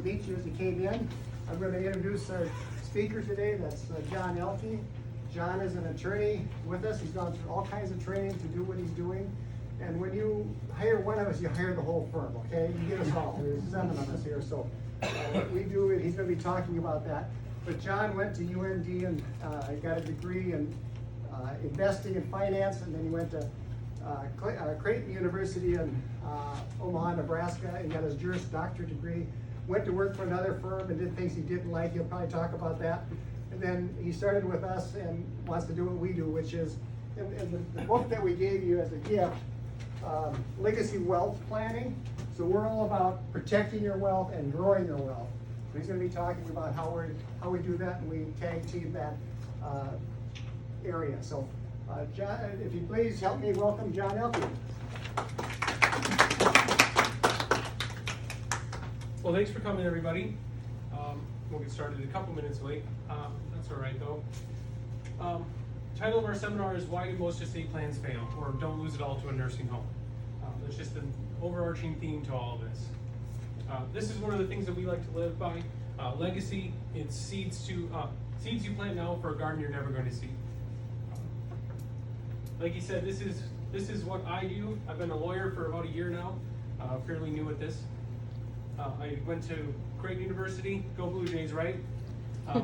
meet you as you came in. I'm going to introduce our speaker today. That's John Elke. John is an attorney with us. He's gone through all kinds of training to do what he's doing. And when you hire one of us, you hire the whole firm, okay? You get us all. There's 7 of us here, so what we do, he's going to be talking about that. But John went to UND and got a degree in investing in finance, and then he went to Creighton University in Omaha, Nebraska, and got his Juris Doctorate degree. Went to work for another firm and did things he didn't like. He'll probably talk about that. And then he started with us and wants to do what we do, which is in the book that we gave you as a gift, Legacy Wealth Planning. So we're all about protecting your wealth and growing your wealth. So he's going to be talking about how we do that, and we tag team that area. So John, if you please help me welcome John Elke. Well, thanks for coming, everybody. We'll get started a couple minutes late. That's all right, though. Title of our seminar is Why Do Most Estate Plans Fail? Or Don't Lose It All to a Nursing Home. It's just an overarching theme to all of this. This is one of the things that we like to live by. Legacy, it's seeds you plant now for a garden you're never going to see. Like he said, this is what I do. I've been a lawyer for about a year now, fairly new at this. I went to Creighton University, go Blue Jays, right? I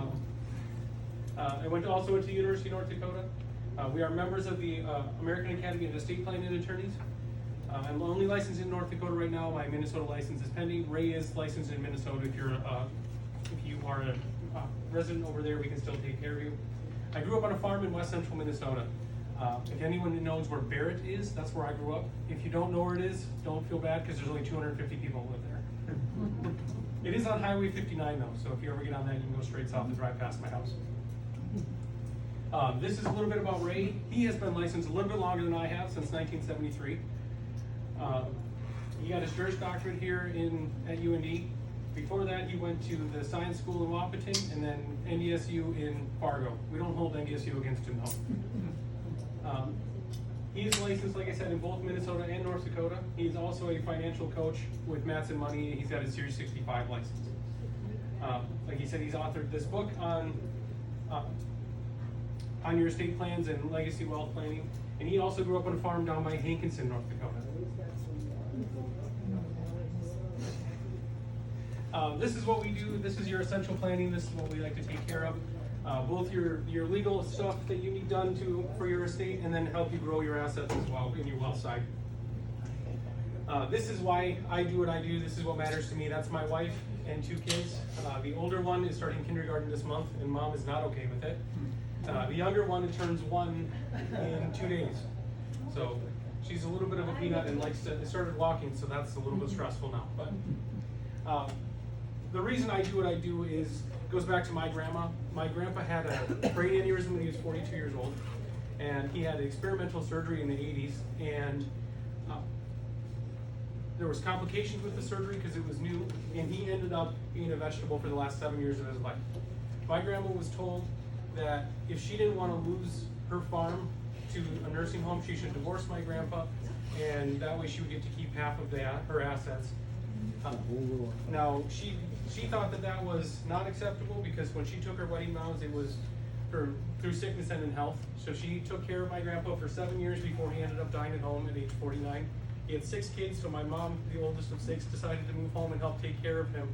also went to the University of North Dakota. We are members of the American Academy of Estate Planning Attorneys. I'm only licensed in North Dakota right now. My Minnesota license is pending. Ray is licensed in Minnesota. If you are a resident over there, we can still take care of you. I grew up on a farm in west central Minnesota. If anyone knows where Barrett is, that's where I grew up. If you don't know where it is, don't feel bad because there's only 250 people who live there. It is on Highway 59 though, so if you ever get on that, you can go straight south and drive past my house. This is a little bit about Ray. He has been licensed a little bit longer than I have, since 1973. He got his Juris Doctorate here at UND. Before that, he went to the Science School in Wahpeton and then NDSU in Fargo. We don't hold NDSU against him though. He is licensed, like I said, in both Minnesota and North Dakota. He's also a financial coach with Matson Money. He's got his Series 65 license. Like he said, he's authored this book on your estate plans and legacy wealth planning. And he also grew up on a farm down by Hankinson, North Dakota. This is what we do. This is your essential planning. This is what we like to take care of. Both your legal stuff that you need done for your estate, and then help you grow your assets as well in your wealth side. This is why I do what I do. This is what matters to me. That's my wife and 2 kids. The older one is starting kindergarten this month, and mom is not okay with it. The younger one turns 1 in 2 days. So she's a little bit of a peanut and started walking, so that's a little bit stressful now. But the reason I do what I do goes back to my grandma. My grandpa had a brain aneurysm when he was 42 years old, and he had experimental surgery in the 80s, and there was complications with the surgery because it was new, and he ended up being a vegetable for the last 7 years of his life. My grandma was told that if she didn't want to lose her farm to a nursing home, she should divorce my grandpa, and that way she would get to keep half of her assets. Now, she thought that was not acceptable because when she took her wedding vows, it was through sickness and in health. So she took care of my grandpa for 7 years before he ended up dying at home at age 49. He had 6 kids, so my mom, the oldest of 6, decided to move home and help take care of him.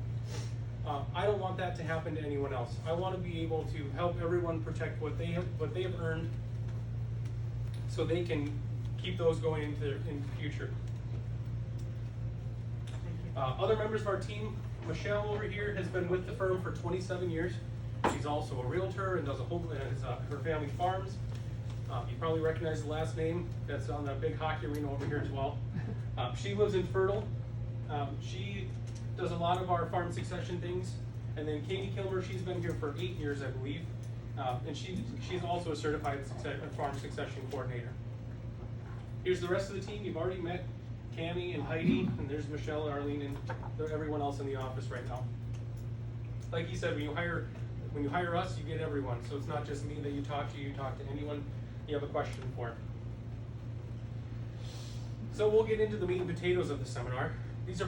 I don't want that to happen to anyone else. I want to be able to help everyone protect what they have earned, so they can keep those going into the future. Other members of our team, Michelle over here has been with the firm for 27 years. She's also a realtor and does her family farms. You probably recognize the last name that's on the big hockey arena over here as well. She lives in Fertile. She does a lot of our farm succession things. And then Katie Kilmer, she's been here for 8 years, I believe. And she's also a certified farm succession coordinator. Here's the rest of the team. You've already met Cammie and Heidi, and there's Michelle and Arlene and everyone else in the office right now. Like he said, when you hire us, you get everyone. So it's not just me that you talk to anyone you have a question for. So we'll get into the meat and potatoes of the seminar. These are